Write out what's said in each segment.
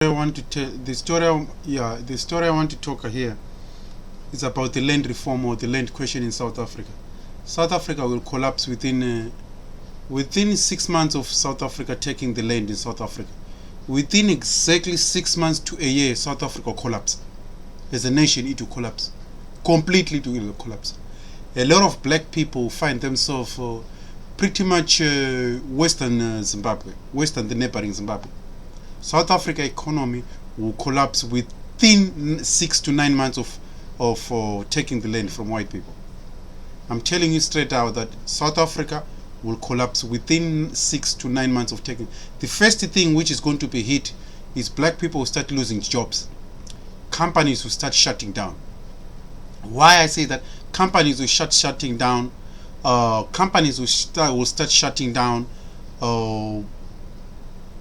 I want to tell the story. Yeah, the story I want to talk here is about the land reform or the land question in South Africa. South Africa will collapse within 6 months of South Africa taking the land in South Africa. Within exactly 6 months to a year, South Africa will collapse. As a nation, it will collapse. Completely, it will collapse. A lot of black people find themselves pretty much Western Zimbabwe, Western the neighboring Zimbabwe. South Africa economy will collapse within 6 to 9 months of taking the land from white people. I'm telling you straight out that South Africa will collapse within 6 to 9 months of taking. The first thing which is going to be hit is black people will start losing jobs. Companies will start shutting down. Why I say that? Companies will shutting down. Companies will start shutting down.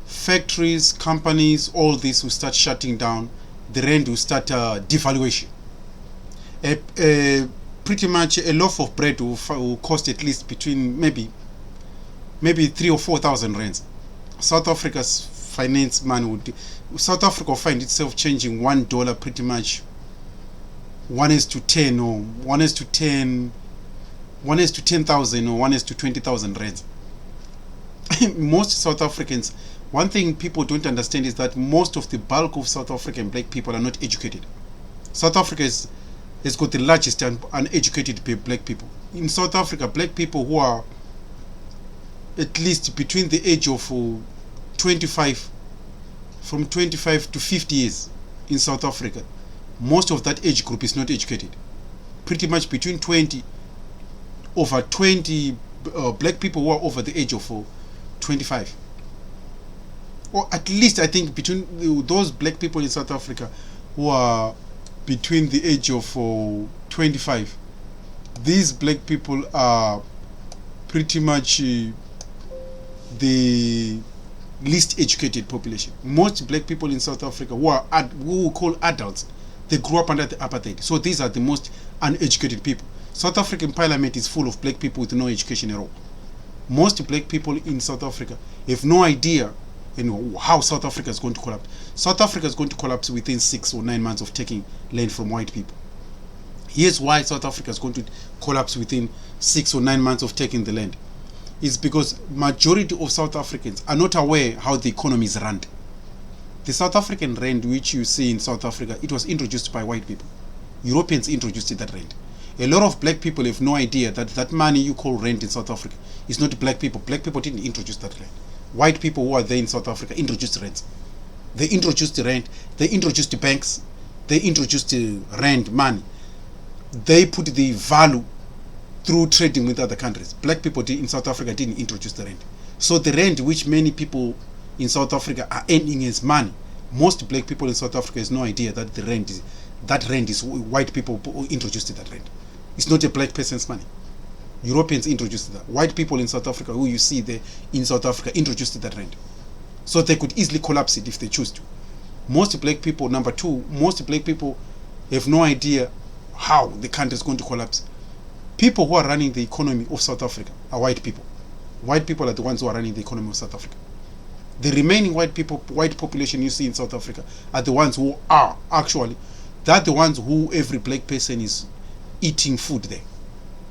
Factories, companies, all this will start shutting down. The rand will start devaluation. Pretty much a loaf of bread will cost at least between maybe 3 or 4,000 rands. South Africa's finance man South Africa will find itself changing $1 pretty much 1:10 or 1:10, 1:10,000 or 1:20,000 rands. Most South Africans, one thing people don't understand is that most of the bulk of South African black people are not educated. South Africa has got the largest uneducated black people. In South Africa, black people who are at least between the age of 25, from 25 to 50 years in South Africa, most of that age group is not educated. Pretty much between 20, over 20 black people who are over the age of 25. Or at least I think between those black people in South Africa who are between the age of 25, these black people are pretty much the least educated population. Most black people in South Africa who we call adults, they grew up under the apartheid. So these are the most uneducated people. South African parliament is full of black people with no education at all. Most black people in South Africa have no idea how South Africa is going to collapse. South Africa is going to collapse within 6 or 9 months of taking land from white people. Here's why South Africa is going to collapse within 6 or 9 months of taking the land. It's because majority of South Africans are not aware how the economy is run. The South African rand which you see in South Africa, it was introduced by white people. Europeans introduced that rand. A lot of black people have no idea that that money you call rand in South Africa is not black people. Black people didn't introduce that rand. White people who are there in South Africa introduced rand. They introduced the rand. They introduced the banks. They introduced the rand money. They put the value through trading with other countries. Black people in South Africa didn't introduce the rand. So the rand which many people in South Africa are earning as money, most black people in South Africa has no idea that that rand is white people who introduced that rand. It's not a black person's money. Europeans introduced that. White people in South Africa who you see there in South Africa introduced that rand. So they could easily collapse it if they choose to. Most black people, number two, most black people have no idea how the country is going to collapse. People who are running the economy of South Africa are white people. White people are the ones who are running the economy of South Africa. The remaining white population you see in South Africa are the ones who are actually, they're the ones who every black person is eating food there.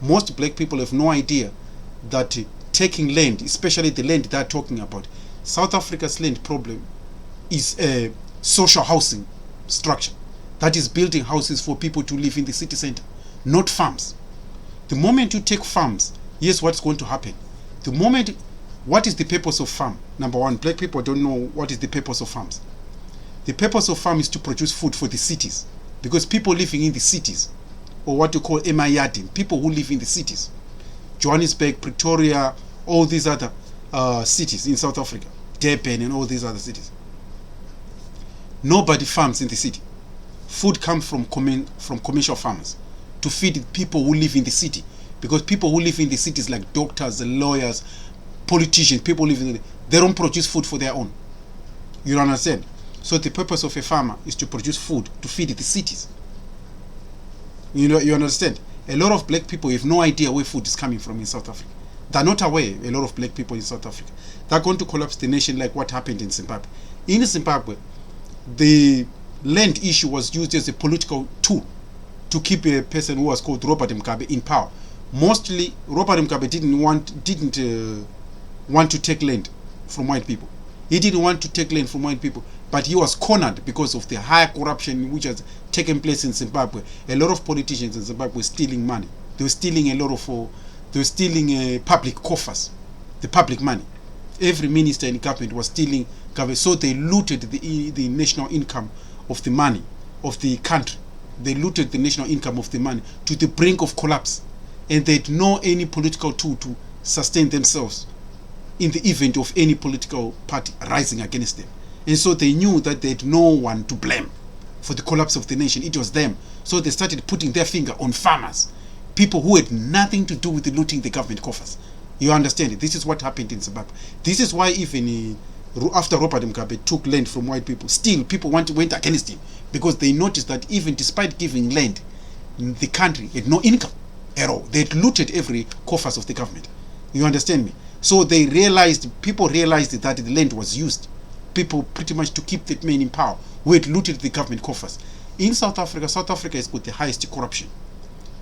Most black people have no idea that taking land, especially the land they're talking about, South Africa's land problem is a social housing structure that is building houses for people to live in the city center, not farms. The moment you take farms, here's what's going to happen. What is the purpose of farm? Number one, black people don't know what is the purpose of farms. The purpose of farm is to produce food for the cities, because people living in the cities, or what you call Emayadin, people who live in the cities, Johannesburg, Pretoria, all these other cities in South Africa, Durban and all these other cities. Nobody farms in the city. Food comes from commercial farmers to feed people who live in the city, because people who live in the cities like doctors, lawyers, politicians, people living they don't produce food for their own. You understand? So the purpose of a farmer is to produce food to feed the cities. You understand? A lot of black people have no idea where food is coming from in South Africa. They're not aware, a lot of black people in South Africa. They're going to collapse the nation like what happened in Zimbabwe. In Zimbabwe, the land issue was used as a political tool to keep a person who was called Robert Mugabe in power. Mostly, Robert Mugabe didn't want to take land from white people. He didn't want to take land from white people, but he was cornered because of the high corruption which has taken place in Zimbabwe. A lot of politicians in Zimbabwe were stealing money. They were stealing public coffers, the public money. Every minister in government was stealing government, so they looted the national income of the money of the country. They looted the national income of the money to the brink of collapse, and they had no any political tool to sustain themselves in the event of any political party rising against them. And so they knew that they had no one to blame for the collapse of the nation. It was them. So they started putting their finger on farmers, people who had nothing to do with the looting the government coffers. You understand it? This is what happened in Zimbabwe. This is why even after Robert Mugabe took land from white people, still people went against him, because they noticed that even despite giving land, the country had no income at all. They had looted every coffers of the government. You understand me? So people realized that the land was used, people pretty much to keep that man in power, who had looted the government coffers. In South Africa has got the highest corruption.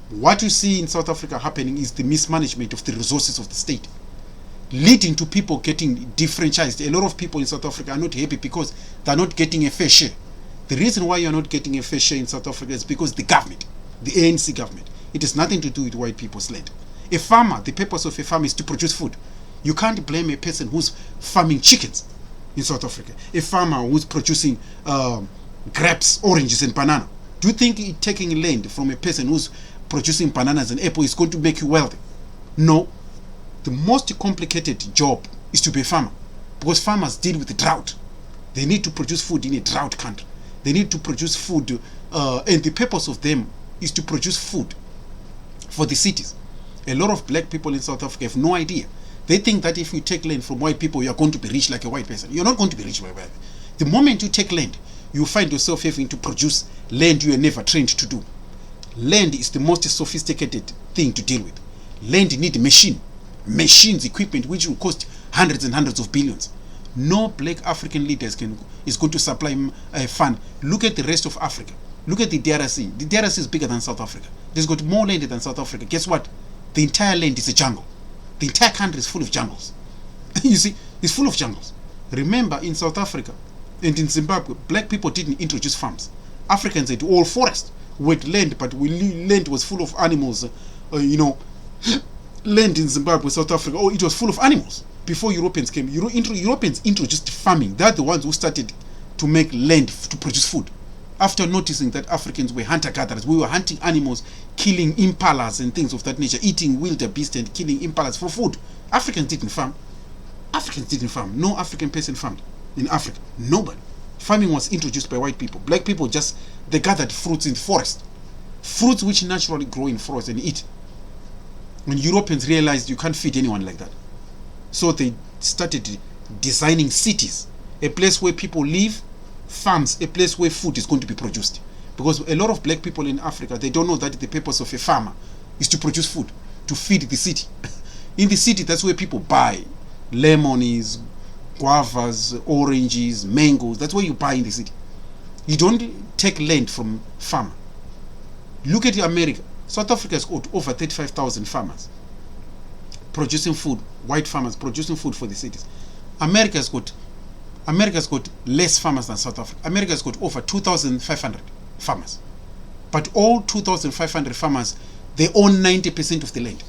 What you see in South Africa happening is the mismanagement of the resources of the state, leading to people getting defranchised. A lot of people in South Africa are not happy because they're not getting a fair share. The reason why you're not getting a fair share in South Africa is because the government, the ANC government, it has nothing to do with white people's land. A farmer, the purpose of a farm is to produce food. You can't blame a person who's farming chickens in South Africa, a farmer who's producing grapes, oranges, and banana. Do you think taking land from a person who's producing bananas and apple is going to make you wealthy? No. The most complicated job is to be a farmer, because farmers deal with the drought. They need to produce food in a drought country. They need to produce food, and the purpose of them is to produce food for the cities. A lot of black people in South Africa have no idea. They think that if you take land from white people, you are going to be rich like a white person. You're not going to be rich like a white person. The moment you take land, you find yourself having to produce land you are never trained to do. Land is the most sophisticated thing to deal with. Land need machines, equipment which will cost hundreds and hundreds of billions. No black African leaders is going to supply a fund. Look at the rest of Africa. Look at the DRC. The DRC is bigger than South Africa. It's got more land than South Africa. Guess what? The entire land is a jungle. The entire country is full of jungles. You see, it's full of jungles. Remember, in South Africa and in Zimbabwe, black people didn't introduce farms. Africans had all forest with land, but land was full of animals. Land in Zimbabwe, South Africa, it was full of animals before Europeans came. Europeans introduced farming. They're the ones who started to make land to produce food. After noticing that Africans were hunter-gatherers, we were hunting animals, killing impalas and things of that nature, eating wildebeest and killing impalas for food. Africans didn't farm. No African person farmed in Africa. Nobody. Farming was introduced by white people. Black people they gathered fruits in the forest. Fruits which naturally grow in forests and eat. When Europeans realized you can't feed anyone like that, so they started designing cities, a place where people live, farms, a place where food is going to be produced. Because a lot of black people in Africa, they don't know that the purpose of a farmer is to produce food, to feed the city. In the city, that's where people buy lemons, guavas, oranges, mangoes. That's where you buy in the city. You don't take land from farmer. Look at America. South Africa has got over 35,000 farmers producing food, white farmers producing food for the cities. America's got less farmers than South Africa. America has got over 2,500 farmers. But all 2,500 farmers, they own 90% of the land.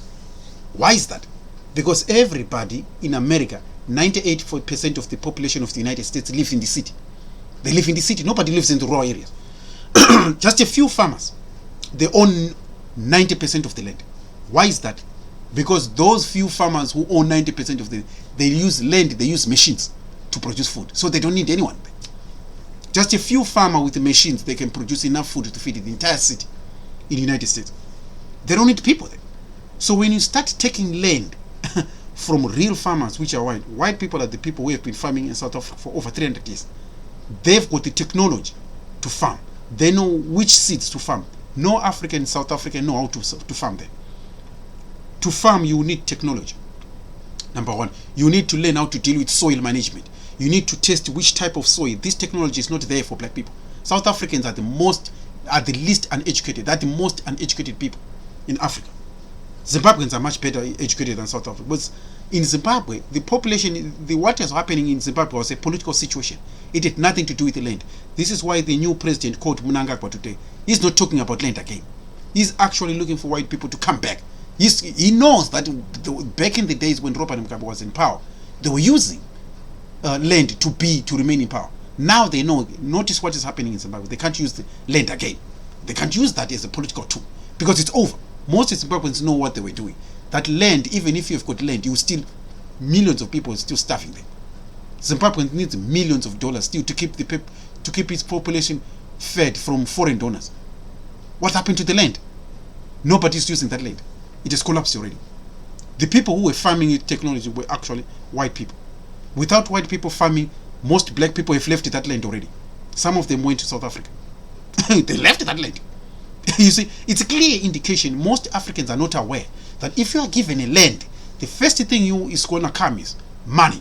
Why is that? Because everybody in America, 98% of the population of the United States live in the city. They live in the city. Nobody lives in the rural areas. Just a few farmers, they own 90% of the land. Why is that? Because those few farmers who own 90% of the, they use land, they use machines to produce food. So they don't need anyone. Just a few farmers with the machines, they can produce enough food to feed the entire city in the United States. They don't need people there. So when you start taking land from real farmers, which are white people are the people who have been farming in South Africa for over 300 years. They've got the technology to farm. They know which seeds to farm. No African in South Africa know how to farm them. To farm, you need technology. Number one, you need to learn how to deal with soil management. You need to test which type of soil. This technology is not there for black people. South Africans are the least uneducated. They're the most uneducated people in Africa. Zimbabweans are much better educated than South Africa. But in Zimbabwe, the population, what is happening in Zimbabwe was a political situation. It had nothing to do with the land. This is why the new president called Mnangagwa today, he's not talking about land again. He's actually looking for white people to come back. He knows that back in the days when Robert Mugabe was in power, they were using land to remain in power. Now they know. Notice what is happening in Zimbabwe. They can't use the land again. They can't use that as a political tool because it's over. Most Zimbabweans know what they were doing. That land, even if you've got land, millions of people are still starving there. Zimbabwe needs millions of dollars still to keep its population fed from foreign donors. What happened to the land? Nobody's using that land. It has collapsed already. The people who were farming technology were actually white people. Without white people farming, most black people have left that land already. Some of them went to South Africa. They left that land. You see, it's a clear indication. Most Africans are not aware that if you are given a land, the first thing is going to come is money.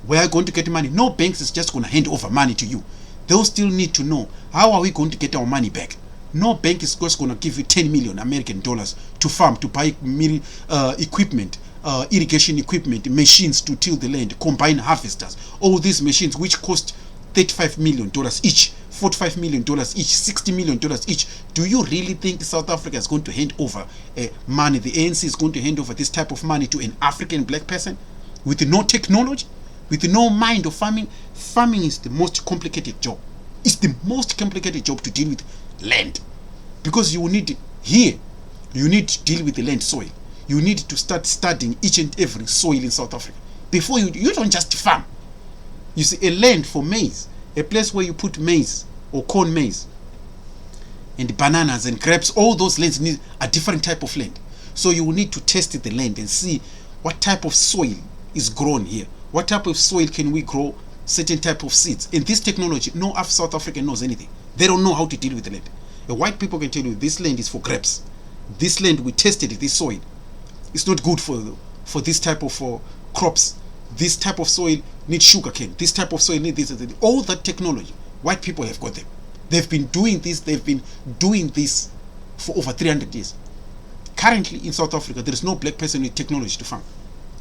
Where are you going to get money? No banks is just going to hand over money to you. They'll still need to know, how are we going to get our money back? No bank is just going to give you 10 million American dollars to farm, to buy equipment, irrigation equipment, machines to till the land, combine harvesters. All these machines which cost $35 million each, $45 million each, $60 million each. Do you really think South Africa is going to hand over money? The ANC is going to hand over this type of money to an African black person with no technology, with no mind of farming? Farming is the most complicated job. It's the most complicated job to deal with land, because you need to deal with the land soil. You need to start studying each and every soil in South Africa before you don't just farm. You see, a land for maize, a place where you put maize or corn maize and bananas and grapes, all those lands need a different type of land. So you will need to test the land and see what type of soil is grown here. What type of soil can we grow certain type of seeds? In this technology, no South African knows anything. They don't know how to deal with the land. The white people can tell you this land is for grapes. This land, we tested it, this soil. It's not good for this type of crops. This type of soil needs sugarcane. This type of soil needs this. All that technology, white people have got them. They've been doing this for over 300 years. Currently in South Africa, there is no black person with technology to farm.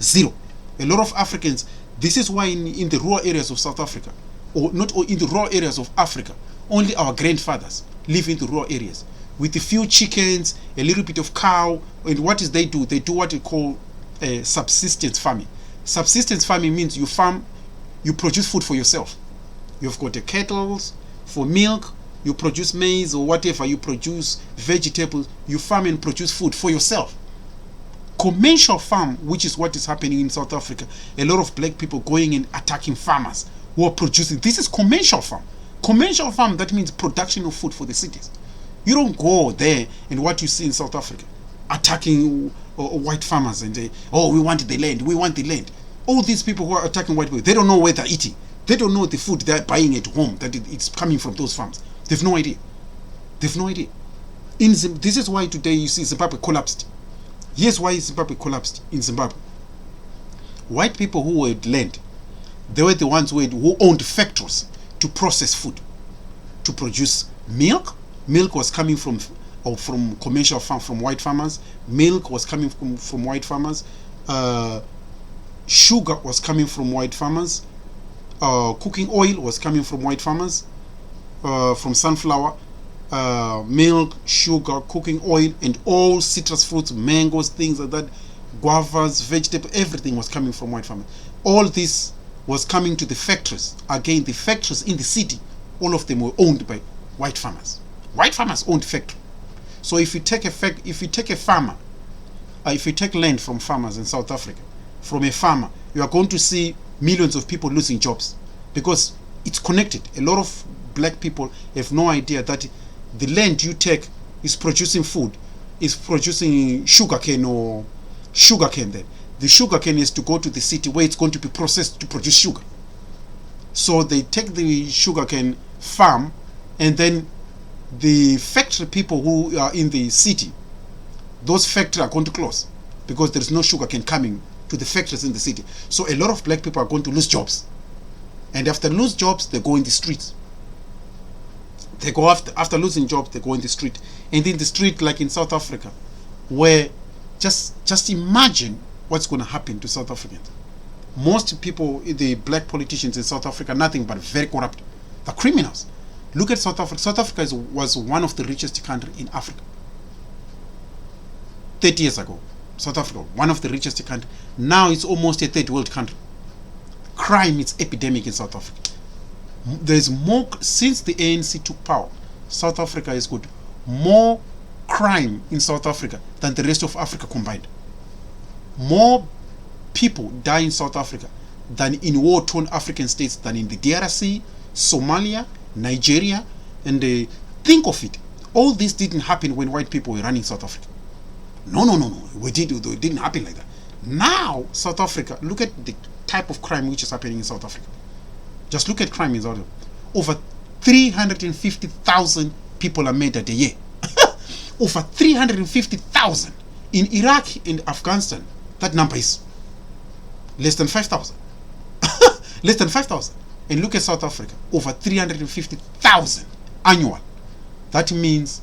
Zero. A lot of Africans, this is why in the rural areas of South Africa, or not in the rural areas of Africa, only our grandfathers live in the rural areas with a few chickens, a little bit of cow, and what is they do? They do what we call subsistence farming. Subsistence farming means you farm, you produce food for yourself. You've got the cattle for milk, you produce maize or whatever, you produce vegetables, you farm and produce food for yourself. Commercial farm, which is what is happening in South Africa, a lot of black people going and attacking farmers who are producing. This is commercial farm. Commercial farm, that means production of food for the cities. You don't go there and what you see in South Africa, attacking white farmers and we want the land, we want the land. All these people who are attacking white people, they don't know where they're eating. They don't know the food they're buying at home, that it's coming from those farms. They've no idea. They've no idea. This is why today you see Zimbabwe collapsed. Here's why Zimbabwe collapsed in Zimbabwe. White people who had land, they were the ones who owned factories to process food, to produce milk. Milk was coming from commercial farm, from white farmers. Milk was coming from white farmers. Sugar was coming from white farmers. Cooking oil was coming from white farmers, from sunflower. Milk, sugar, cooking oil, and all citrus fruits, mangoes, things like that, guavas, vegetables, everything was coming from white farmers. All this was coming to the factories. Again, the factories in the city, all of them were owned by white farmers. White farmers owned factory. So if you take land from farmers in South Africa, from a farmer, you are going to see millions of people losing jobs because it's connected. A lot of black people have no idea that the land you take is producing food, is producing sugarcane or sugarcane. Then the sugarcane is to go to the city where it's going to be processed to produce sugar. So they take the sugarcane farm, and then the factory people who are in the city, those factories are going to close because there is no sugarcane coming to the factories in the city. So a lot of black people are going to lose jobs. And after lose jobs, they go in the streets. They go after losing jobs, they go in the street. And in the street, like in South Africa, where just imagine what's going to happen to South Africans. Most people, the black politicians in South Africa, nothing but very corrupt. The criminals. Look at South Africa. South Africa was one of the richest countries in Africa. 30 years ago, South Africa, one of the richest countries. Now it's almost a third world country. Crime is epidemic in South Africa. There's more, since the ANC took power, South Africa has got more crime in South Africa than the rest of Africa combined. More people die in South Africa than in war-torn African states, than in the DRC, Somalia, Nigeria, and think of it. All this didn't happen when white people were running South Africa. No. It didn't happen like that. Now, South Africa, look at the type of crime which is happening in South Africa. Just look at crime in South Africa. Over 350,000 people are murdered a year. Over 350,000. In Iraq and Afghanistan, that number is less than 5,000. Less than 5,000. And look at South Africa, over 350,000 annual. That means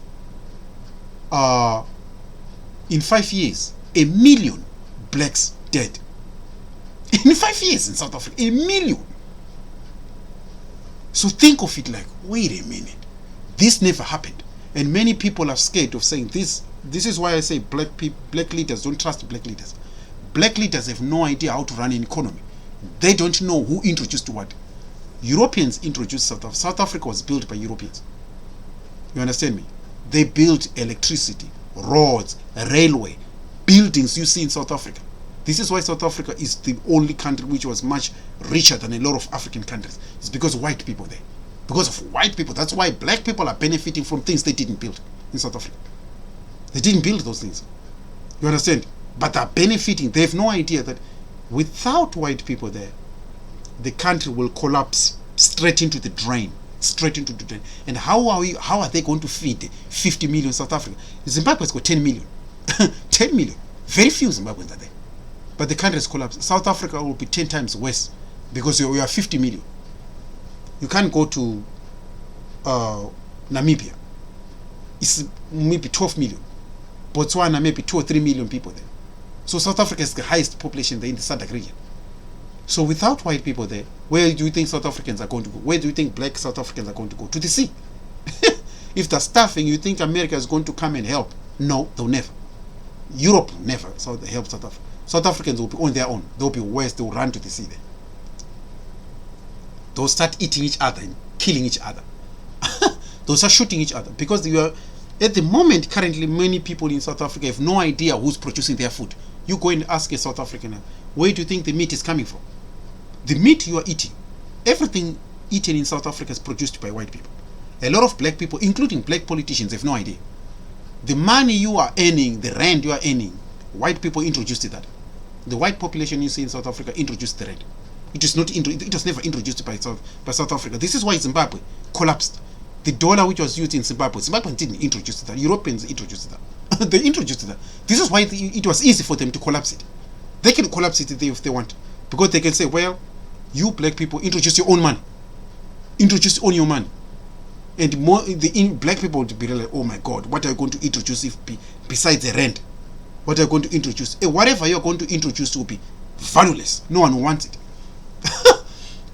in 5 years, 1 million blacks dead. In 5 years in South Africa, 1 million. So think of it like, wait a minute, this never happened. And many people are scared of saying this. This is why I say black leaders don't trust black leaders. Black leaders have no idea how to run an economy. They don't know who introduced what. Europeans introduced South Africa. South Africa was built by Europeans. You understand me? They built electricity, roads, railway, buildings you see in South Africa. This is why South Africa is the only country which was much richer than a lot of African countries. It's because of white people there. Because of white people. That's why black people are benefiting from things they didn't build in South Africa. They didn't build those things. You understand? But they're benefiting. They have no idea that without white people there, the country will collapse straight into the drain. Straight into the drain. And how are they going to feed 50 million South Africa? Zimbabwe's got 10 million. 10 million. Very few Zimbabweans are there. But the country has collapsed. South Africa will be 10 times worse because we are 50 million. You can't go to Namibia. It's maybe 12 million. Botswana, maybe 2 or 3 million people there. So South Africa is the highest population there in the SADC region. So without white people there, where do you think South Africans are going to go? Where do you think black South Africans are going to go? To the sea. If they're starving, you think America is going to come and help? No, they'll never. Europe will never help South Africa. South Africans will be on their own. They'll be worse. They'll run to the sea there. They'll start eating each other and killing each other. They'll start shooting each other. Because at the moment, currently, many people in South Africa have no idea who's producing their food. You go and ask a South African, where do you think the meat is coming from? The meat you are eating, everything eaten in South Africa is produced by white people. A lot of black people, including black politicians, have no idea. The money you are earning, the rand you are earning, white people introduced that. The white population you see in South Africa introduced the rand. It was never introduced by South Africa. This is why Zimbabwe collapsed. The dollar which was used in Zimbabwe didn't introduce that. Europeans introduced that. They introduced that. This is why it was easy for them to collapse it. They can collapse it if they want. Because they can say, well, you black people introduce your own money. Introduce your own money. And black people would be like, oh my God, what are you going to introduce besides the rent? What are you going to introduce? Whatever you're going to introduce will be valueless. No one wants it.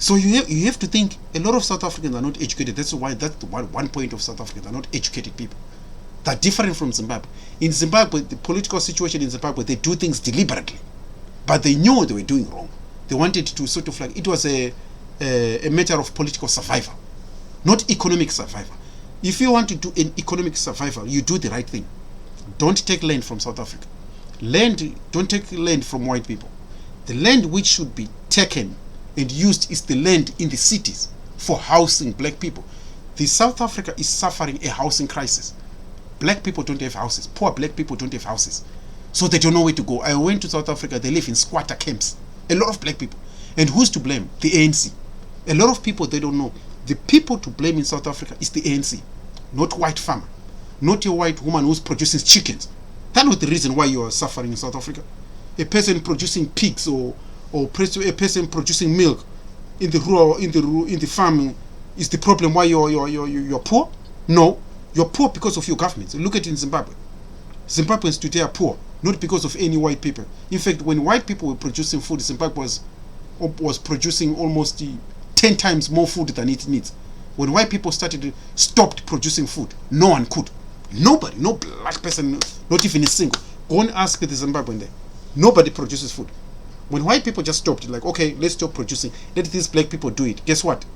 So you have to think, a lot of South Africans are not educated. That's the one point of South Africans are not educated people. They're different from Zimbabwe. In Zimbabwe, the political situation in Zimbabwe, they do things deliberately. But they knew they were doing wrong. They wanted to sort of like, it was a matter of political survival, not economic survival. If you want to do an economic survival, you do the right thing. Don't take land from South Africa. Don't take land from white people. The land which should be taken and used is the land in the cities for housing black people. The South Africa is suffering a housing crisis. Black people don't have houses. Poor black people don't have houses. So they don't know where to go. I went to South Africa. They live in squatter camps. A lot of black people. And who's to blame? The ANC. A lot of people, they don't know. The people to blame in South Africa is the ANC. Not white farmer. Not a white woman who's producing chickens. That's not the reason why you are suffering in South Africa. A person producing pigs or a person producing milk in the farming is the problem why you're poor? No, you're poor because of your government. Look at it in Zimbabwe. Zimbabweans today are poor, not because of any white people. In fact, when white people were producing food, Zimbabwe was producing almost 10 times more food than it needs. When white people stopped producing food, no one could. Nobody, no black person, not even a single. Go and ask the Zimbabwean there. Nobody produces food. When white people just stopped, like, okay, let's stop producing. Let these black people do it. Guess what?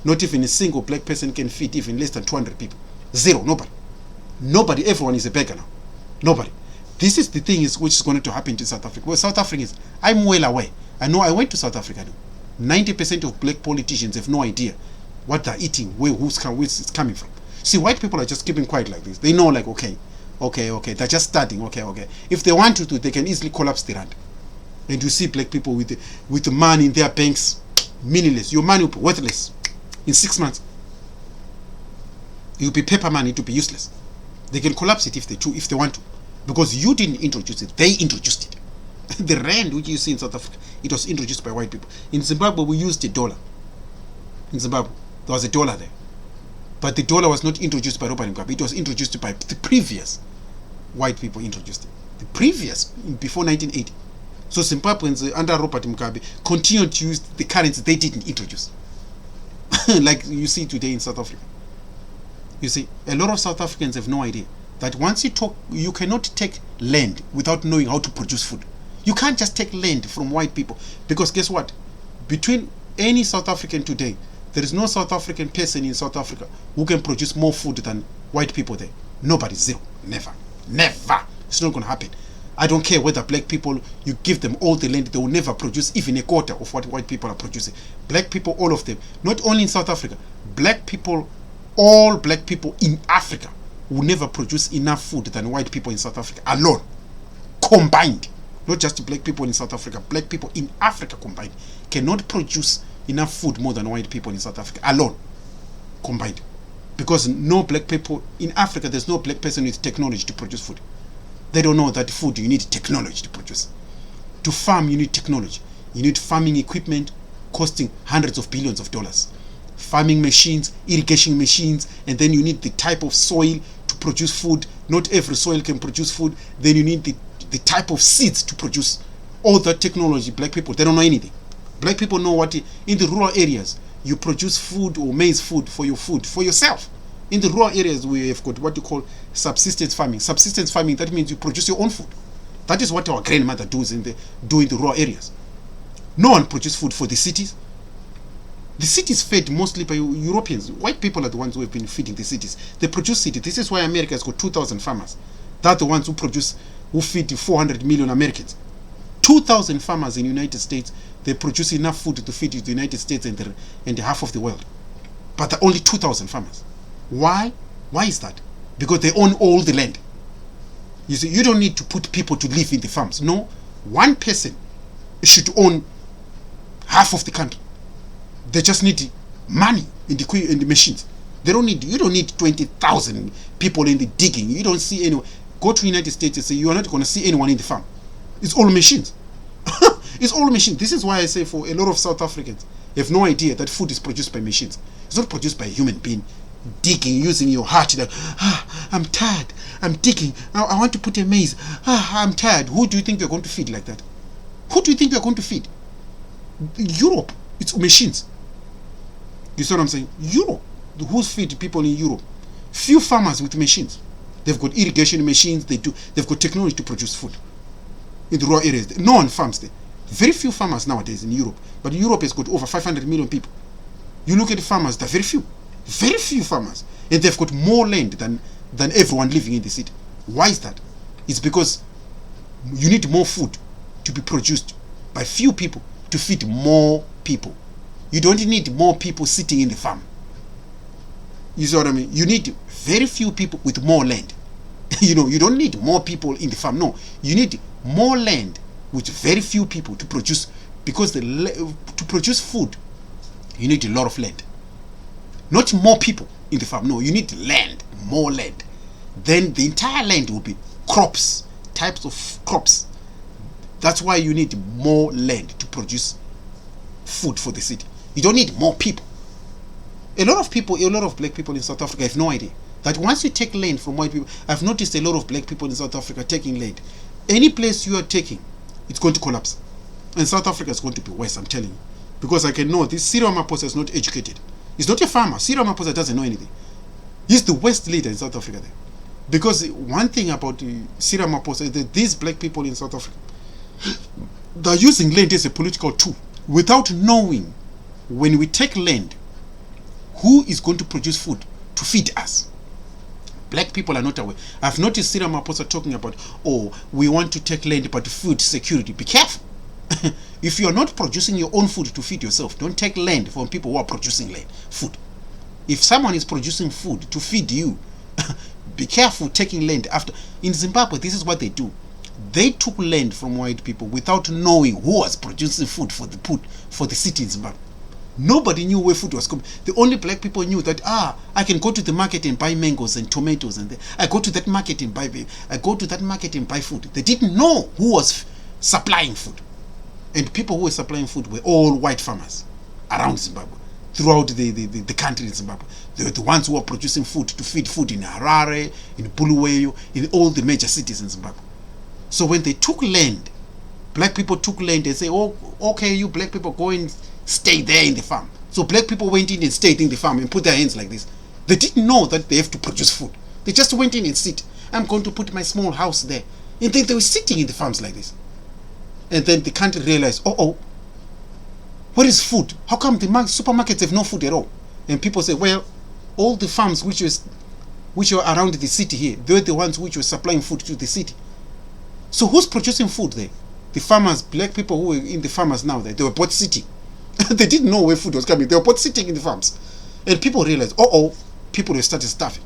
Not even a single black person can feed even less than 200 people. Zero, nobody. Nobody, everyone is a beggar now. Nobody. This is the thing which is going to happen to South Africa. Well, South Africans, I'm well aware. I know I went to South Africa. 90% of black politicians have no idea what they're eating, where it's coming from. See, white people are just keeping quiet like this. They know, like, okay. They're just starting. Okay. If they want to, they can easily collapse the rand. And you see black people with the money in their banks, meaningless. Your money will be worthless in 6 months. It will be paper money. It will be useless. They can collapse it if they want to, because you didn't introduce it. They introduced it. The rand which you see in South Africa, it was introduced by white people. In Zimbabwe, we used a dollar. In Zimbabwe, there was a dollar there. But the dollar was not introduced by Robert Mugabe. It was introduced by the previous white people introduced it. The previous, before 1980. So Zimbabweans under Robert Mugabe continued to use the currency they didn't introduce. Like you see today in South Africa. You see, a lot of South Africans have no idea that once you cannot take land without knowing how to produce food. You can't just take land from white people, because guess what? Between any South African today, there is no South African person in South Africa who can produce more food than white people there. Nobody, zero, never. It's not going to happen. I don't care whether black people, you give them all the land, they will never produce even a quarter of what white people are producing. Black people, all of them, not only in South Africa, all black people in Africa will never produce enough food than white people in South Africa alone, combined. Not just black people in South Africa, black people in Africa combined cannot produce enough food more than white people in South Africa alone, combined. Because no black people in Africa, there's no black person with technology to produce food. They don't know that food, you need technology to produce. To farm, you need technology. You need farming equipment costing hundreds of billions of dollars. Farming machines, irrigation machines, and then you need the type of soil to produce food. Not every soil can produce food. Then you need the type of seeds to produce. All that technology, black people, they don't know anything. Black people know what, in the rural areas, you produce food or maize food for yourself. In the rural areas, we have got what you call subsistence farming. Subsistence farming, that means you produce your own food. That is what our grandmother do in the rural areas. No one produces food for the cities. The cities fed mostly by Europeans. White people are the ones who have been feeding the cities. They produce cities. This is why America has got 2,000 farmers. They're the ones who feed 400 million Americans. 2,000 farmers in the United States, they produce enough food to feed the United States and half of the world. But there are only 2,000 farmers. Why? Why is that? Because they own all the land. You see, you don't need to put people to live in the farms. No, one person should own half of the country. They just need money in the machines. You don't need 20,000 people in the digging. You don't see anyone. Go to the United States and say you are not going to see anyone in the farm. It's all machines. It's all machines. This is why I say for a lot of South Africans, they have no idea that food is produced by machines. It's not produced by a human being digging, using your heart. Like, I'm tired. I'm digging. I want to put a maize. I'm tired. Who do you think you're going to feed like that? Who do you think you're going to feed? Europe. It's machines. You see what I'm saying? Europe. Who's feed people in Europe? Few farmers with machines. They've got irrigation machines. They've got technology to produce food. In the rural areas, no one farms there. Very few farmers nowadays in Europe. But Europe has got over 500 million people. You look at the farmers, they're very few. Very few farmers. And they've got more land than everyone living in the city. Why is that? It's because you need more food to be produced by few people to feed more people. You don't need more people sitting in the farm. You see what I mean? You need very few people with more land. You don't need more people in the farm. No, you need more land with very few people to produce, because to produce food, you need a lot of land. Not more people in the farm. No, you need land, more land. Then the entire land will be crops, types of crops. That's why you need more land to produce food for the city. You don't need more people. A lot of black people in South Africa have no idea that once you take land from white people, I've noticed a lot of black people in South Africa taking land. Any place you are taking, it's going to collapse. And South Africa is going to be worse, I'm telling you. Because I can know this Cyril Ramaphosa is not educated. He's not a farmer. Cyril Ramaphosa doesn't know anything. He's the worst leader in South Africa there. Because one thing about Cyril Ramaphosa is that these black people in South Africa, they're using land as a political tool without knowing when we take land, who is going to produce food to feed us. Black people are not aware. I've noticed Cyril Ramaphosa talking about, oh, we want to take land but food security. Be careful. If you are not producing your own food to feed yourself, don't take land from people who are producing food. If someone is producing food to feed you, be careful taking land after. In Zimbabwe, this is what they do. They took land from white people without knowing who was producing food for the city in Zimbabwe. Nobody knew where food was coming. The only black people knew that I can go to the market and buy mangoes and tomatoes, and I go to that market and buy food. They didn't know who was supplying food. And people who were supplying food were all white farmers around Zimbabwe, throughout the country in Zimbabwe. They were the ones who were producing food to feed food in Harare, in Bulawayo, in all the major cities in Zimbabwe. So when they took land, black people took land and say, oh, okay, you black people go and stay there in the farm. So black people went in and stayed in the farm and put their hands like this. They didn't know that they have to produce food. They just went in and sit. I'm going to put my small house there. And then they were sitting in the farms like this. And then the country realized, what is food? How come the supermarkets have no food at all? And people say, well, all the farms which were around the city here, they were the ones which were supplying food to the city. So who's producing food there? The farmers, black people who were in the farmers now, they were both sitting. They didn't know where food was coming. They were both sitting in the farms. And people realized, people have started starving.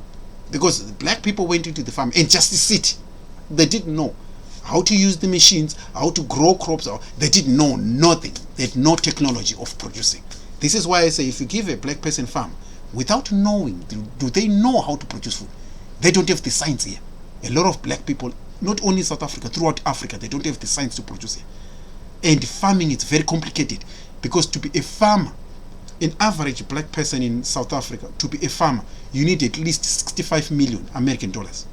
Because the black people went into the farm and just sit. They didn't know how to use the machines, how to grow crops. They didn't know nothing. They had no technology of producing. This is why I say if you give a black person farm without knowing, do they know how to produce food? They don't have the science here. A lot of black people, not only in South Africa, throughout Africa, they don't have the science to produce here. And farming is very complicated because to be a farmer, an average black person in South Africa, to be a farmer, you need at least 65 million American dollars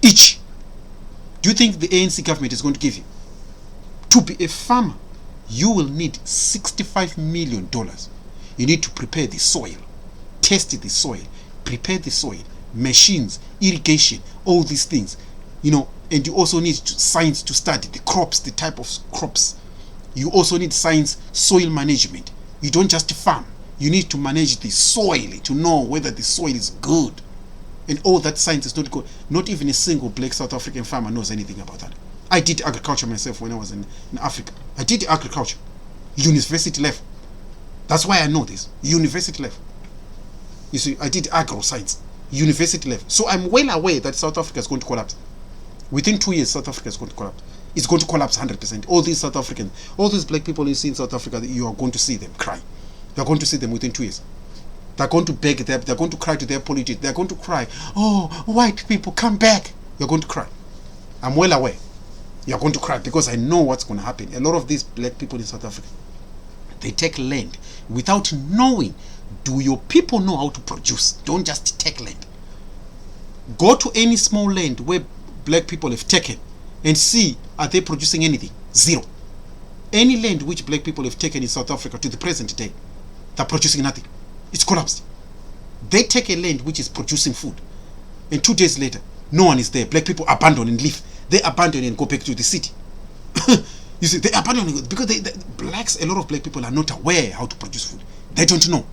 each. Do you think the ANC government is going to give you? To be a farmer, you will need $65 million. You need to prepare the soil, test the soil, prepare the soil, machines, irrigation, all these things. And you also need science to study the crops, the type of crops. You also need science, soil management. You don't just farm. You need to manage the soil to know whether the soil is good. And all that science is not good. Not even a single black South African farmer knows anything about that. I did agriculture myself when I was in Africa. I did agriculture, university level. That's why I know this, university level. You see, I did agro science, university level. So I'm well aware that South Africa is going to collapse. Within 2 years, South Africa is going to collapse. It's going to collapse 100%. All these South Africans, all these black people you see in South Africa, you are going to see them cry. You are going to see them within 2 years. They're going to beg them. They're going to cry to their politicians. They're going to cry, oh, white people, come back. You're going to cry. I'm well aware. You're going to cry because I know what's going to happen. A lot of these black people in South Africa, they take land without knowing. Do your people know how to produce? Don't just take land. Go to any small land where black people have taken and see, are they producing anything? Zero. Any land which black people have taken in South Africa to the present day, they're producing nothing. It's collapsed. They take a land which is producing food, and 2 days later, no one is there. Black people abandon and leave. They abandon and go back to the city. You see, they abandon because a lot of black people are not aware how to produce food. They don't know.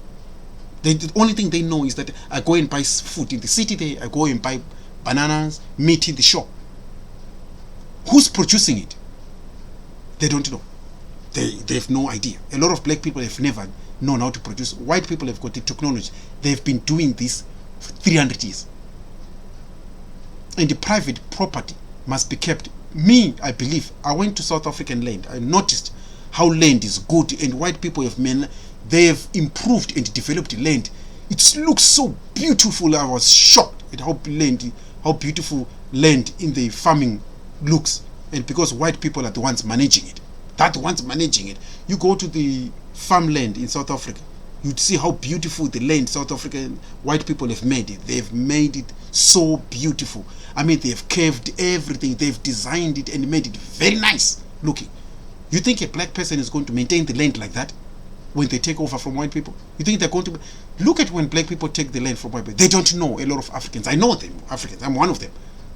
The only thing they know is that I go and buy food in the city there. I go and buy bananas, meat in the shop. Who's producing it? They don't know. They have no idea. A lot of black people have never known how to produce. White people have got the technology. They've been doing this for 300 years. And the private property must be kept. Me, I believe, I went to South African land. I noticed how land is good, and white people they have improved and developed land. It looks so beautiful. I was shocked at how beautiful land in the farming looks. And because white people are the ones managing it. They're the ones managing it. You go to the farmland in South Africa, you'd see how beautiful the land South African white people have made it. They've made it so beautiful. I mean, they've carved everything, they've designed it and made it very nice looking. You think a black person is going to maintain the land like that when they take over from white people? You think they're going to look at when black people take the land from white people? They don't know. A lot of Africans, I know them, Africans, I'm one of them.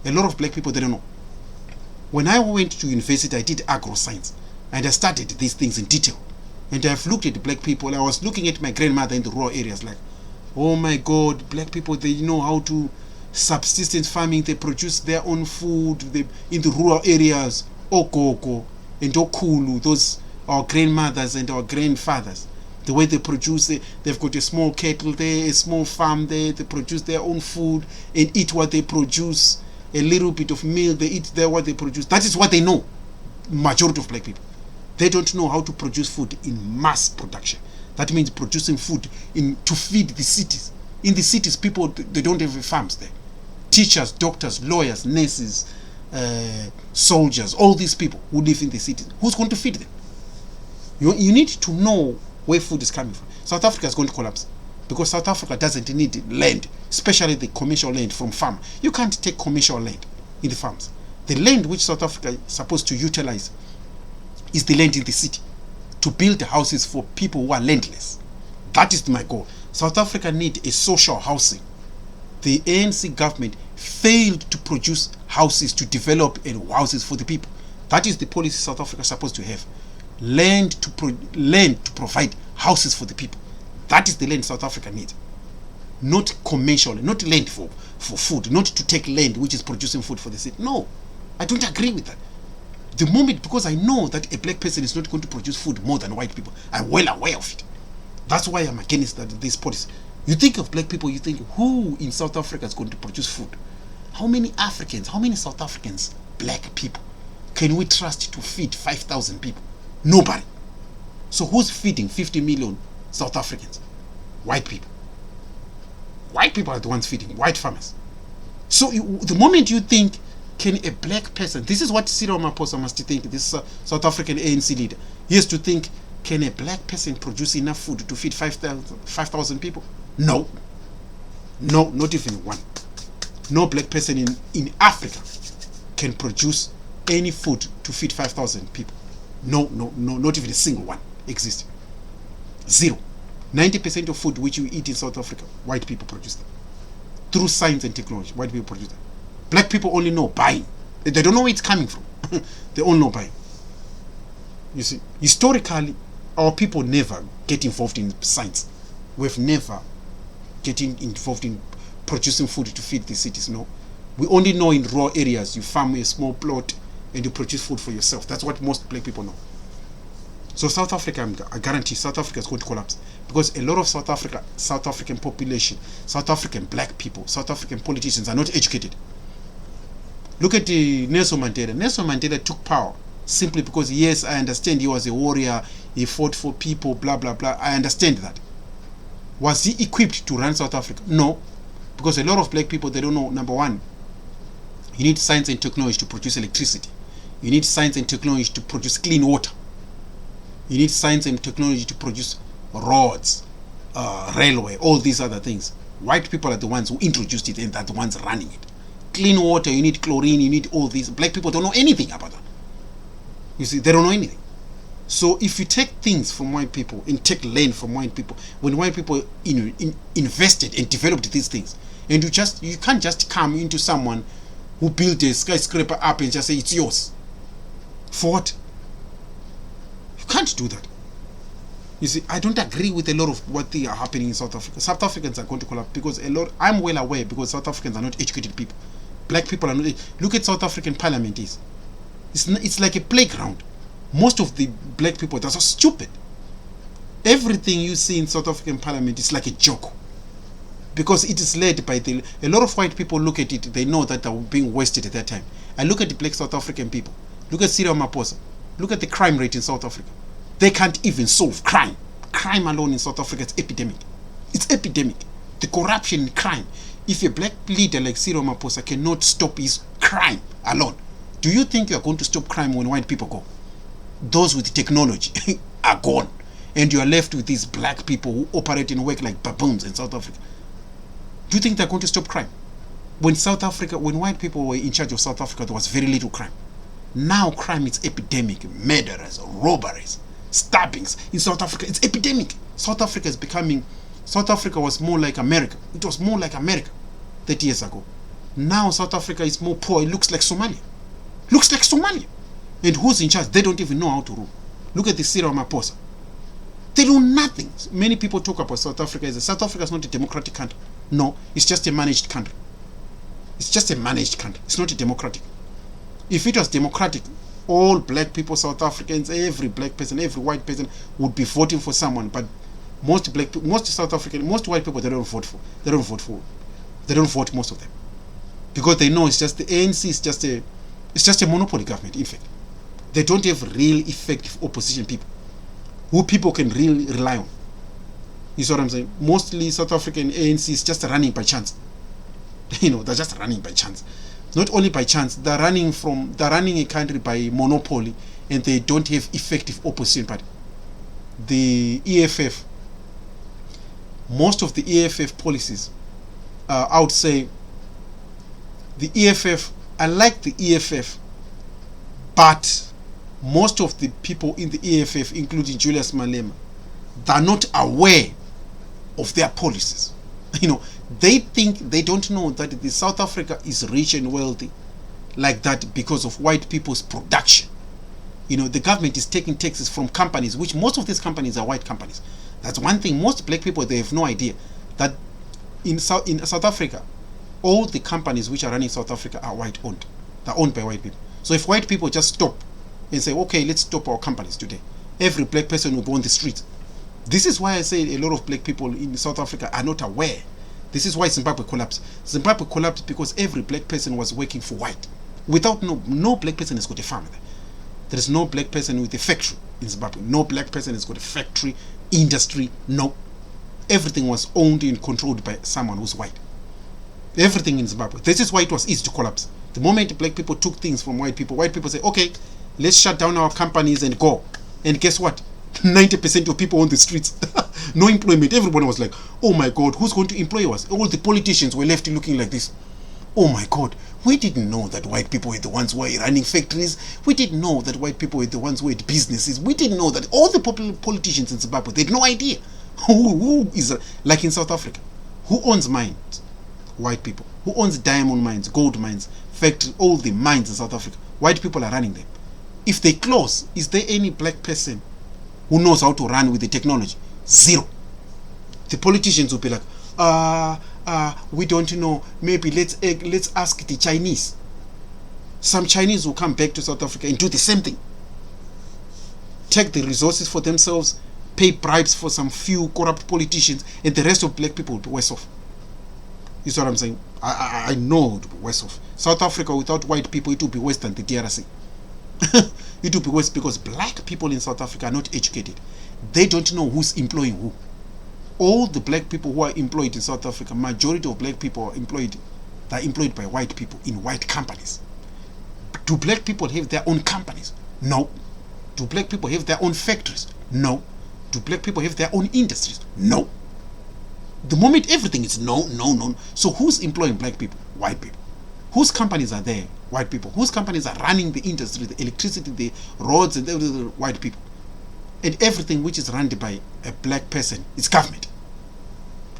A lot of black people, they don't know. When I went to university, I did agro science and I studied these things in detail. And I've looked at black people. I was looking at my grandmother in the rural areas like, oh my God, black people, they know how to subsistence farming. They produce their own food in the rural areas. Okoko and Okulu, those our grandmothers and our grandfathers. The way they produce it, they've got a small kettle there, a small farm there. They produce their own food and eat what they produce. A little bit of meal, they eat there what they produce. That is what they know. Majority of black people. They don't know how to produce food in mass production. That means producing food to feed the cities. In the cities, people, they don't have farms there. Teachers, doctors, lawyers, nurses, soldiers, all these people who live in the cities. Who's going to feed them? You need to know where food is coming from. South Africa is going to collapse because South Africa doesn't need land, especially the commercial land from farm. You can't take commercial land in the farms. The land which South Africa is supposed to utilize is the land in the city to build houses for people who are landless. That is my goal. South Africa need a social housing. The ANC government failed to produce houses to develop houses for the people. That is the policy South Africa is supposed to have. Land to provide houses for the people. That is the land South Africa needs. Not commercial, not land for food, not to take land which is producing food for the city. No, I don't agree with that. The moment, because I know that a black person is not going to produce food more than white people, I'm well aware of it. That's why I'm against this policy. You think of black people, you think, who in South Africa is going to produce food? How many Africans, how many South Africans, black people, can we trust to feed 5,000 people? Nobody. So who's feeding 50 million South Africans? White people. White people are the ones feeding, white farmers. So the moment you think, can a black person, this is what Cyril Ramaphosa must think, this South African ANC leader, he has to think, can a black person produce enough food to feed 5,000 people? No. No, not even one. No black person in Africa can produce any food to feed 5,000 people. No, not even a single one exists. Zero. 90% of food which you eat in South Africa, white people produce them. Through science and technology, white people produce them. Black people only know buying. They don't know where it's coming from. They all know buying. You see, historically, our people never get involved in science. We've never getting involved in producing food to feed the cities. No, we only know in rural areas. You farm a small plot and you produce food for yourself. That's what most black people know. So South Africa, I guarantee South Africa is going to collapse because a lot of South African population, South African black people, South African politicians are not educated. Look at Nelson Mandela. Nelson Mandela took power simply because, yes, I understand he was a warrior, he fought for people, blah, blah, blah. I understand that. Was he equipped to run South Africa? No. Because a lot of black people, they don't know, number one, you need science and technology to produce electricity. You need science and technology to produce clean water. You need science and technology to produce roads, railway, all these other things. White people are the ones who introduced it and are the ones running it. Clean water, you need chlorine, you need all these. Black people don't know anything about that. You see, they don't know anything. So if you take things from white people and take land from white people, when white people invested and developed these things, and you can't just come into someone who built a skyscraper up and just say it's yours. For what? You can't do that. You see, I don't agree with a lot of what they are happening in South Africa. South Africans are going to collapse because I'm well aware because South Africans are not educated people. Black people are not. Look at South African parliament is. It's like a playground. Most of the black people, they're so stupid. Everything you see in South African parliament is like a joke. Because it is led by a lot of white people look at it, they know that they were being wasted at that time. I look at the black South African people. Look at Cyril Ramaphosa. Look at the crime rate in South Africa. They can't even solve crime. Crime alone in South Africa is epidemic. It's epidemic. The corruption in crime. If a black leader like Cyril Ramaphosa cannot stop his crime alone, do you think you are going to stop crime when white people go? Those with technology are gone. and you are left with these black people who operate and work like baboons in South Africa. Do you think they're going to stop crime? When white people were in charge of South Africa, there was very little crime. Now crime is epidemic. Murderers, robberies, stabbings in South Africa, it's epidemic. South Africa was more like America. It was more like America 30 years ago. Now South Africa is more poor. It looks like Somalia. And who's in charge? They don't even know how to rule. Look at the Cyril Ramaphosa. They do nothing. Many people talk about South Africa. South Africa is not a democratic country. No, it's just a managed country. It's not a democratic. If it was democratic, all black people, South Africans, every black person, every white person would be voting for someone. But most white people, they don't vote most of them, because they know it's just the ANC it's just a monopoly government. In fact, they don't have real effective opposition people who people can really rely on. You see what I'm saying? Mostly South African ANC is just running by chance. They're just running by chance. Not only by chance, they're running a country by monopoly, and they don't have effective opposition party. The EFF, most of the EFF policies, I would say the EFF, I like the EFF, but most of the people in the EFF, including Julius Malema, they're not aware of their policies. They don't know that the South Africa is rich and wealthy like that because of white people's production. The government is taking taxes from companies, which most of these companies are white companies. That's one thing. Most black people, they have no idea that in South Africa, all the companies which are running South Africa are white owned. They're owned by white people. So if white people just stop and say, okay, let's stop our companies today, every black person will go on the street. This is why I say a lot of black people in South Africa are not aware. This is why Zimbabwe collapsed. Zimbabwe collapsed because every black person was working for white. Without no black person has got a farm there. There is no black person with a factory in Zimbabwe. No black person has got a factory, industry, no. Everything was owned and controlled by someone who's white. Everything in Zimbabwe. This is why it was easy to collapse. The moment black people took things from white people say, okay, let's shut down our companies and go. And guess what? 90% of people on the streets, no employment. Everyone was like, oh my God, who's going to employ us? All the politicians were left looking like this. Oh my God, we didn't know that white people were the ones who were running factories. We didn't know that white people were the ones who had businesses. We didn't know that all the politicians in Zimbabwe, they had no idea who is, like in South Africa, who owns mines? White people. Who owns diamond mines, gold mines, factories, all the mines in South Africa? White people are running them. If they close, is there any black person who knows how to run with the technology? Zero. The politicians will be like, we don't know. Maybe let's ask the Chinese. Some Chinese will come back to South Africa and do the same thing. Take the resources for themselves, pay bribes for some few corrupt politicians, and the rest of black people will be worse off. You see what I'm saying? I know it will be worse off. South Africa without white people, it will be worse than the DRC. It will be worse because black people in South Africa are not educated. They don't know who's employing who. All the black people who are employed in South Africa, majority of black people are employed by white people in white companies. Do black people have their own companies? No. Do black people have their own factories? No. Do black people have their own industries? No. The moment everything is no. So who's employing black people? White people. Whose companies are there? White people. Whose companies are running the industry, the electricity, the roads, and everything? White people. And everything which is run by a black person is government.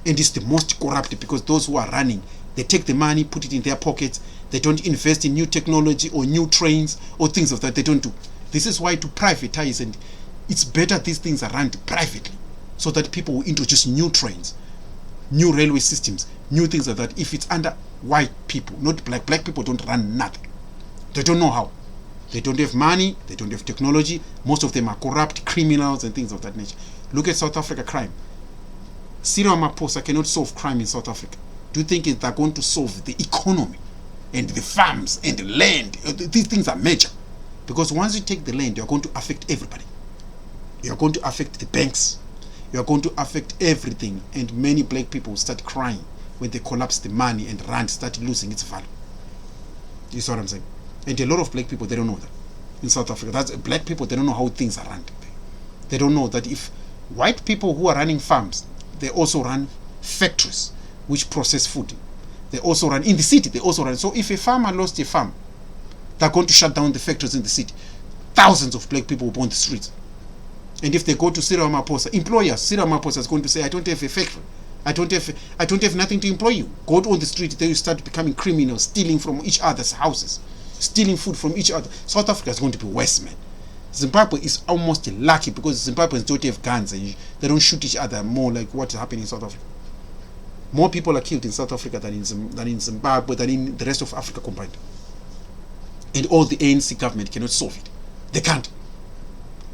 And it's the most corrupt because those who are running, they take the money, put it in their pockets. They don't invest in new technology or new trains or things of that. They don't do. This is why to privatize, and it's better these things are run privately so that people will introduce new trains, new railway systems, new things like that. If it's under white people, not black people don't run nothing. They don't know how. They don't have money, they don't have technology. Most of them are corrupt criminals and things of that nature. Look at South Africa crime. Cyril Ramaphosa cannot solve crime in South Africa. Do you think they're going to solve the economy and the farms and the land? These things are major. Because once you take the land, you're going to affect everybody. You're going to affect the banks. You're going to affect everything. And many black people start crying when they collapse the money and rand start losing its value. You see what I'm saying? And a lot of black people, they don't know that. In South Africa, that's black people, they don't know how things are run. They don't know that if White people who are running farms, they also run factories which process food. They also run in the city. They also run. So if a farmer lost a farm, they're going to shut down the factories in the city. Thousands of black people will be on the streets. And if they go to Cyril Ramaphosa, employers, Cyril Ramaphosa is going to say, I don't have a factory. I don't have nothing to employ you. Go on the street, then you start becoming criminals, stealing from each other's houses, stealing food from each other. South Africa is going to be worse, man. Zimbabwe is almost lucky because Zimbabweans don't have guns and they don't shoot each other more like what's happening in South Africa. More people are killed in South Africa than in Zimbabwe, than in the rest of Africa combined. And all the ANC government cannot solve it. They can't.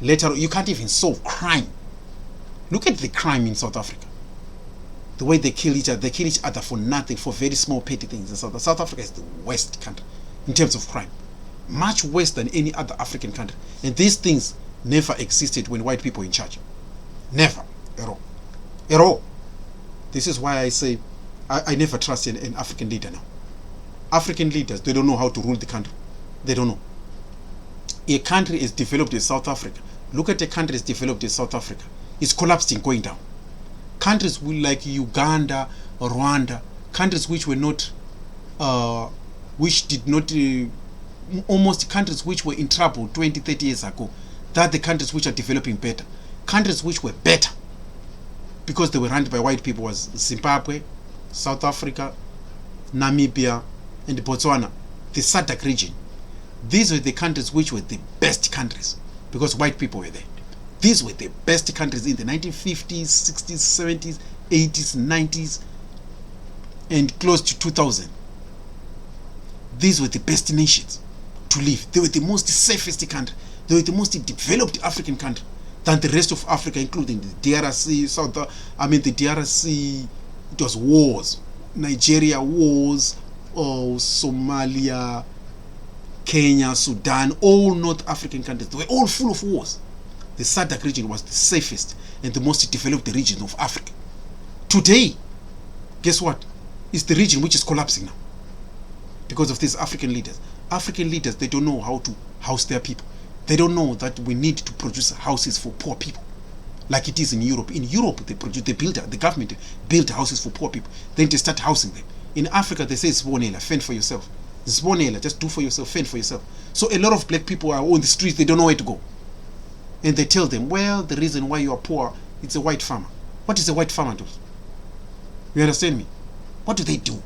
Later, you can't even solve crime. Look at the crime in South Africa. The way they kill each other. They kill each other for nothing, for very small petty things. South Africa is the worst country in terms of crime. Much worse than any other African country. And these things never existed when white people were in charge. Never. At all. At all. This is why I say I never trust an African leader now. African leaders, they don't know how to rule the country. They don't know. A country is developed in South Africa. Look at a country is developed in South Africa. It's collapsing, going down. Countries like Uganda, Rwanda, countries which were not, which did not, almost countries which were in trouble 20, 30 years ago. That the countries which are developing better. Countries which were better because they were run by white people was Zimbabwe, South Africa, Namibia, and Botswana, the SADC region. These were the countries which were the best countries because white people were there. These were the best countries in the 1950s, 60s, 70s, 80s, 90s, and close to 2000. These were the best nations to live. They were the most safest country. They were the most developed African country than the rest of Africa, including the DRC, the DRC, it was wars. Nigeria wars, Somalia, Kenya, Sudan, all North African countries. They were all full of wars. The SADC region was the safest and the most developed region of Africa. Today, guess what? It's the region which is collapsing now because of these African leaders. African leaders, they don't know how to house their people. They don't know that we need to produce houses for poor people, like it is in Europe. In Europe, the government built houses for poor people. Then they start housing them. In Africa, they say, "Sibonela, fend for yourself. Sibonela, just do for yourself, fend for yourself." So a lot of black people are on the streets. They don't know where to go. And they tell them, well, the reason why you are poor, it's a white farmer. What does a white farmer do? You understand me? What do they do?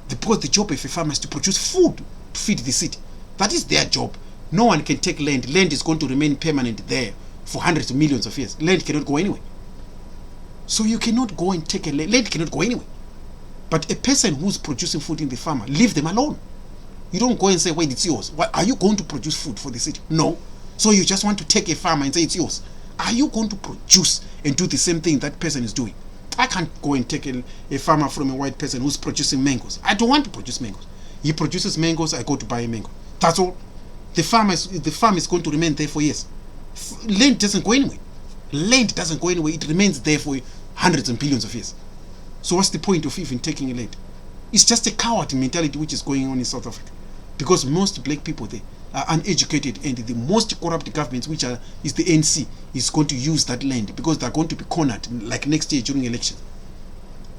Because the job of a farmer is to produce food to feed the city. That is their job. No one can take land. Land is going to remain permanent there for hundreds of millions of years. Land cannot go anywhere. So you cannot go and take a land. Land cannot go anywhere. But a person who's producing food in the farmer, leave them alone. You don't go and say, wait, it's yours. Why, are you going to produce food for the city? No. So you just want to take a farmer and say it's yours. Are you going to produce and do the same thing that person is doing? I can't go and take a farmer from a white person who's producing mangoes. I don't want to produce mangoes. He produces mangoes, I go to buy a mango. That's all. The farm is going to remain there for years. Land doesn't go anywhere. Land doesn't go anywhere. It remains there for hundreds and billions of years. So what's the point of even taking a land? It's just a coward mentality which is going on in South Africa. Because most black people there are uneducated, and the most corrupt governments, which is the ANC, is going to use that land because they're going to be cornered like next year during elections.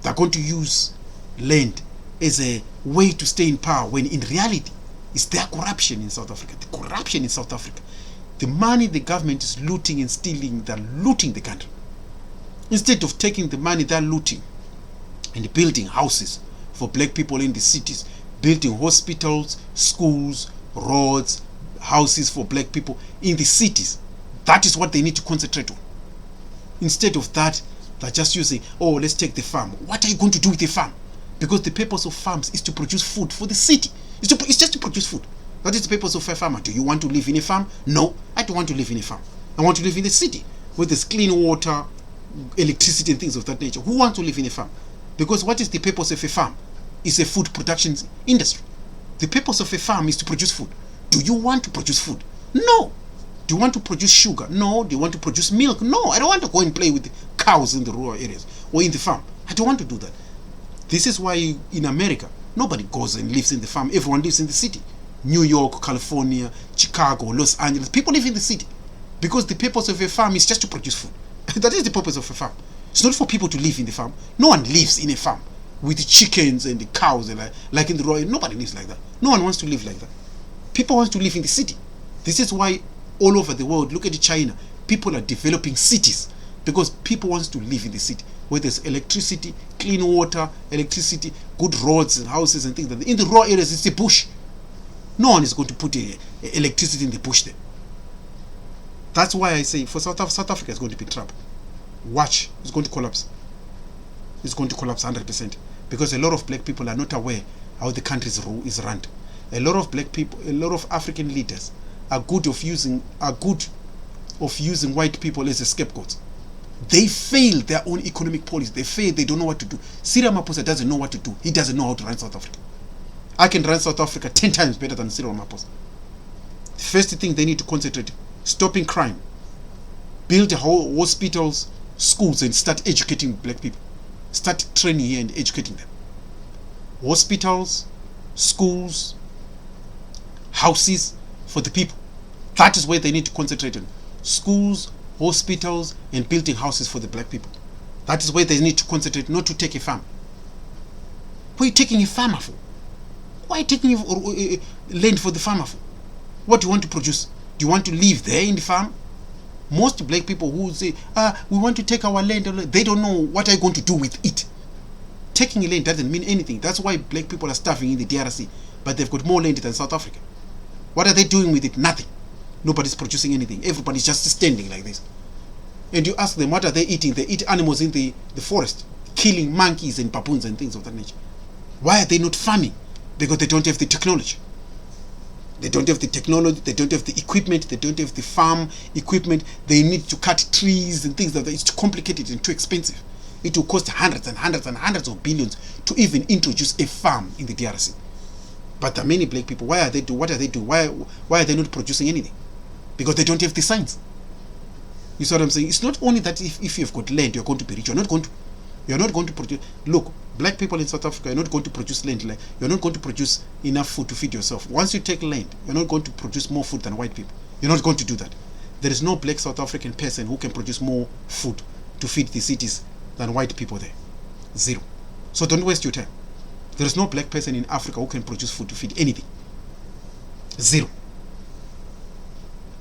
They're going to use land as a way to stay in power when in reality it's their corruption in South Africa. The corruption in South Africa. The money the government is looting and stealing, they're looting the country. Instead of taking the money they're looting and building houses for black people in the cities, building hospitals, schools, roads, houses for black people in the cities. That is what they need to concentrate on. Instead of that, they're just using, oh, let's take the farm. What are you going to do with the farm? Because the purpose of farms is to produce food for the city. It's just to produce food. That is the purpose of a farmer. Do you want to live in a farm? No, I don't want to live in a farm. I want to live in the city where there's clean water, electricity and things of that nature. Who wants to live in a farm? Because what is the purpose of a farm? It's a food production industry. The purpose of a farm is to produce food. Do you want to produce food? No. Do you want to produce sugar? No. Do you want to produce milk? No. I don't want to go and play with the cows in the rural areas or in the farm. I don't want to do that. This is why in America, nobody goes and lives in the farm. Everyone lives in the city. New York, California, Chicago, Los Angeles. People live in the city because the purpose of a farm is just to produce food. That is the purpose of a farm. It's not for people to live in the farm. No one lives in a farm with chickens and the cows and like in the royal. Nobody lives like that. No one wants to live like that. People want to live in the city. This is why all over the world, look at China, people are developing cities because people want to live in the city where there's electricity, clean water, electricity, good roads and houses and things like that. In the rural areas, it's a bush. No one is going to put electricity in the bush there. That's why I say for South Africa is going to be in trouble. Watch, it's going to collapse. It's going to collapse 100% because a lot of black people are not aware how the country is run. A lot of black people, a lot of African leaders are good of using white people as a scapegoat. They fail their own economic policy. They fail. They don't know what to do. Cyril Ramaphosa doesn't know what to do. He doesn't know how to run South Africa. I can run South Africa 10 times better than Cyril Ramaphosa. The first thing they need to concentrate: stopping crime, build hospitals, schools, and start educating black people. Start training here and educating them. Hospitals, schools, houses for the people. That is where they need to concentrate on. Schools, hospitals, and building houses for the black people. That is where they need to concentrate, not to take a farm. What are you taking a farmer for? Why are you taking land for the farmer for? What do you want to produce? Do you want to live there in the farm? Most black people who say, we want to take our land, they don't know what are you going to do with it. Taking a land doesn't mean anything. That's why black people are starving in the DRC, but they've got more land than South Africa. What are they doing with it? Nothing. Nobody's producing anything. Everybody's just standing like this. And you ask them, what are they eating? They eat animals in the forest, killing monkeys and baboons and things of that nature. Why are they not farming? Because they don't have the technology. They don't have the technology, they don't have the equipment, they don't have the farm equipment. They need to cut trees and things like that. It's too complicated and too expensive. It will cost hundreds and hundreds and hundreds of billions to even introduce a farm in the DRC. But the many black people, what are they doing? Why are they not producing anything? Because they don't have the science. You see what I'm saying? It's not only that if you've got land, you're going to be rich. You're not going to produce. Look, black people in South Africa, you're not going to produce land. Like, you're not going to produce enough food to feed yourself. Once you take land, you're not going to produce more food than white people. You're not going to do that. There is no black South African person who can produce more food to feed the cities than white people there. Zero. So don't waste your time. There is no black person in Africa who can produce food to feed anything. Zero.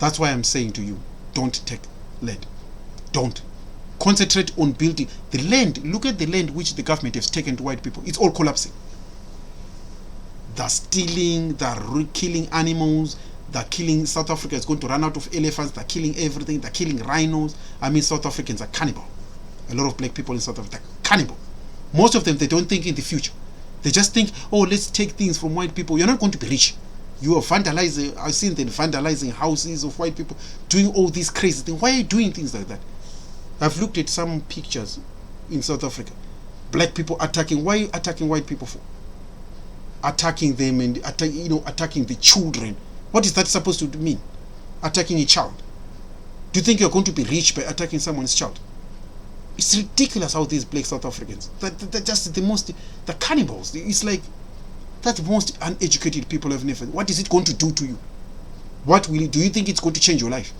That's why I'm saying to you, don't take land. Don't. Concentrate on building the land. Look at the land which the government has taken to white people. It's all collapsing. They're stealing, they're killing animals, they're killing. South Africa is going to run out of elephants, they're killing everything, they're killing rhinos. I mean, South Africans are cannibal. A lot of black people in South Africa are cannibal. Most of them, they don't think in the future. They just think, oh, let's take things from white people. You're not going to be rich. You are vandalizing. I've seen them vandalizing houses of white people, doing all these crazy things. Why are you doing things like that? I've looked at some pictures in South Africa. Black people attacking. Why are you attacking white people for? Attacking them and attacking the children. What is that supposed to mean? Attacking a child. Do you think you're going to be rich by attacking someone's child? It's ridiculous how these black South Africans, they're just the cannibals. It's like, that's the most uneducated people I've never. What is it going to do to you? Do you think it's going to change your life?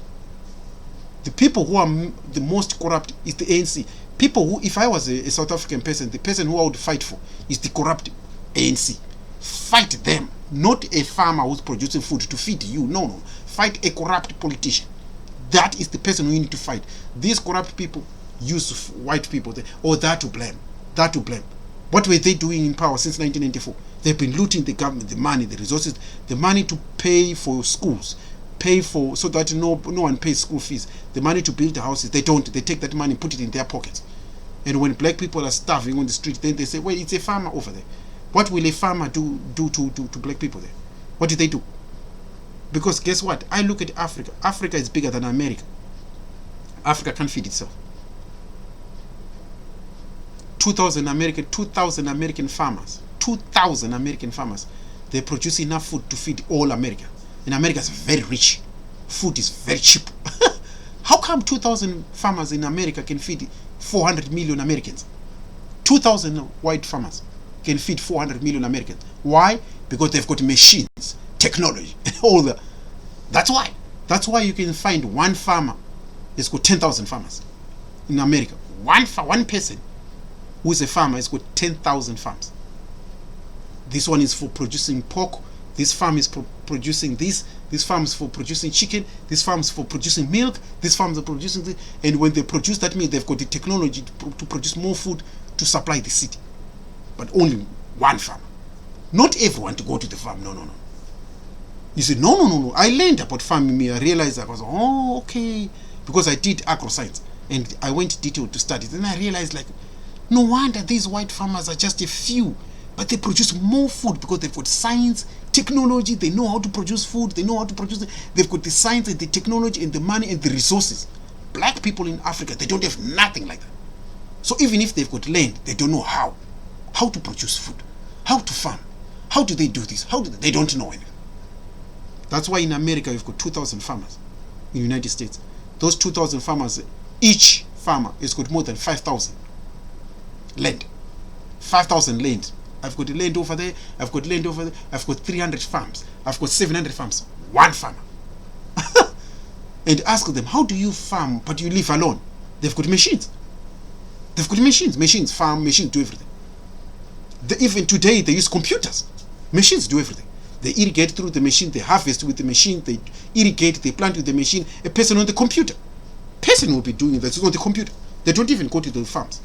The people who are the most corrupt is the ANC. People who, if I was a South African person, the person who I would fight for is the corrupt ANC. Fight them, not a farmer who's producing food to feed you. No. Fight a corrupt politician. That is the person we need to fight. These corrupt people use white people, or that to blame. What were they doing in power since 1994? They've been looting the government, the money, the resources, the money to pay for schools, so that no one pays school fees. The money to build the houses, they don't. They take that money and put it in their pockets. And when black people are starving on the street, then they say, well, it's a farmer over there. What will a farmer do to black people there? What do they do? Because guess what? I look at Africa. Africa is bigger than America. Africa can't feed itself. 2,000 American farmers, they produce enough food to feed all America. And America is very rich. Food is very cheap. How come 2,000 farmers in America can feed 400 million Americans? 2,000 white farmers can feed 400 million Americans. Why? Because they've got machines, technology, all that. That's why. That's why you can find one farmer has got 10,000 farmers. in America. One person who is a farmer has got 10,000 farms. This one is for producing pork. This farm is producing this. This farm is for producing chicken. This farm is for producing milk. This farm is for producing this. And when they produce that means they've got the technology to produce more food to supply the city. But only one farmer. Not everyone to go to the farm. No. You say, no. I learned about farming. I realized I was, okay. Because I did agroscience. And I went detailed to study. Then I realized, like, no wonder these white farmers are just a few. But they produce more food because they've got science, technology. They know how to produce food. They know how to produce it. They've got the science and the technology and the money and the resources. Black people in Africa, they don't have nothing like that. So even if they've got land, they don't know how to produce food, how to farm. How do they do this? They don't know anything. That's why in America you've got 2,000 farmers. In the United States, those 2,000 farmers, each farmer has got more than 5,000 land. 5,000 land. I've got the land over there. I've got land over there. I've got 300 farms. I've got 700 farms. One farmer. And ask them, how do you farm but you live alone? They've got machines. Machines farm, machines do everything. Even today they use computers. Machines do everything. They irrigate through the machine, they harvest with the machine, they irrigate, they plant with the machine. A person on the computer. Person will be doing that on the computer. They don't even go to the farms.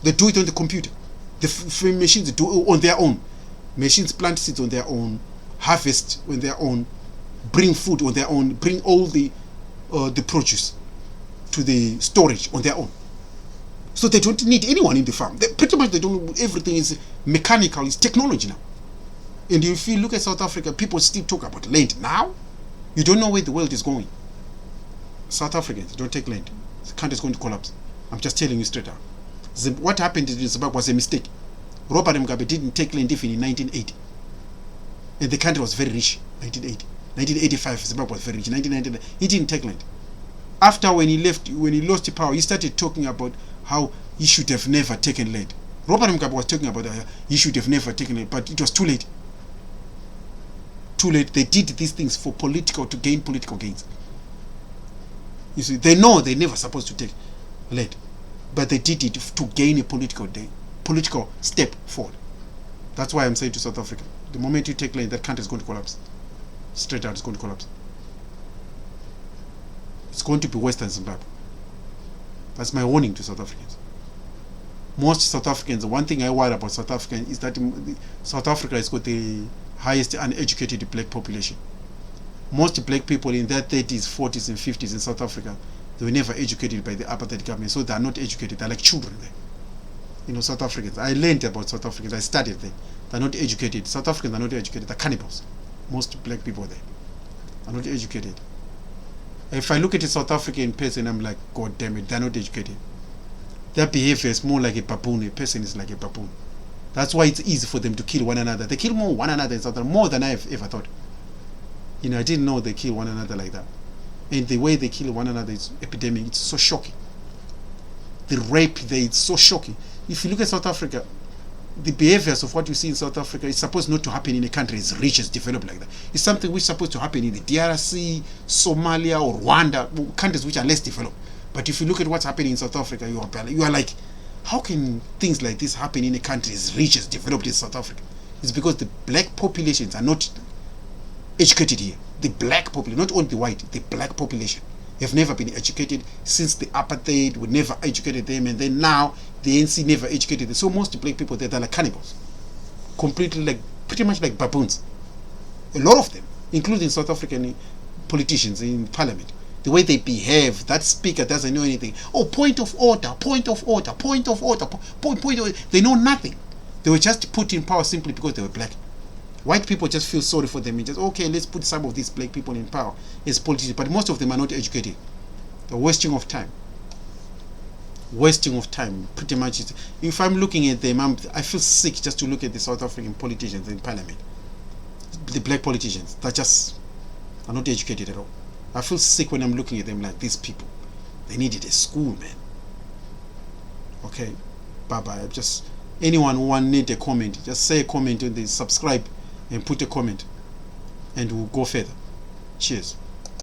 They do it on the computer. The machines do it on their own. Machines plant seeds on their own, harvest on their own, bring food on their own, bring all the produce to the storage on their own. So they don't need anyone in the farm. Pretty much everything is mechanical, it's technology now. And if you look at South Africa, people still talk about land. Now, you don't know where the world is going. South Africans don't take land. The country is going to collapse. I'm just telling you straight out. What happened in Zimbabwe was a mistake. Robert Mugabe didn't take land even in 1980. And the country was very rich. 1980. 1985, Zimbabwe was very rich. 1999, he didn't take land. After when he lost power, he started talking about how he should have never taken land. Robert Mugabe was talking about he should have never taken land, but it was too late. Too late. They did these things to gain political gains. You see, they know they're never supposed to take land, but they did it to gain a political step forward. That's why I'm saying to South Africa, the moment you take land, that country is going to collapse. Straight out, it's going to collapse. It's going to be Western Zimbabwe. That's my warning to South Africans. Most South Africans, one thing I worry about South Africa is that South Africa has got the highest uneducated black population. Most black people in their 30s, 40s and 50s in South Africa, they were never educated by the apartheid government, so they are not educated. They're like children there. South Africans. I learned about South Africans. I studied them. They're not educated. South Africans are not educated. They're cannibals. Most black people there are not educated. If I look at a South African person, I'm like, God damn it, they're not educated. Their behavior is more like a baboon. A person is like a baboon. That's why it's easy for them to kill one another. They kill one another in South Africa, more than I have ever thought. I didn't know they kill one another like that. And the way they kill one another is epidemic. It's so shocking. The rape there, it's so shocking. If you look at South Africa, the behaviors of what you see in South Africa is supposed not to happen in a country as rich, as developed like that. It's something which is supposed to happen in the DRC, Somalia, or Rwanda, countries which are less developed. But if you look at what's happening in South Africa, you are like, how can things like this happen in a country as rich, as developed as South Africa? It's because the black populations are not educated here. The black population, not only the white, the black population have never been educated since the apartheid. We never educated them, and then now the ANC never educated them. So most black people there, they're like cannibals, completely pretty much like baboons. A lot of them, including South African politicians in parliament, the way they behave, that speaker doesn't know anything. Oh, point of order. They know nothing. They were just put in power simply because they were black. White people just feel sorry for them and just, okay, let's put some of these black people in power as politicians. But most of them are not educated. They're wasting of time. Pretty much. If I'm looking at them, I feel sick just to look at the South African politicians in parliament. The black politicians, they just are not educated at all. I feel sick when I'm looking at them like these people. They needed a school, man. Okay, bye-bye. Anyone who need a comment, just say a comment on this, subscribe and put a comment, and we'll go further. Cheers.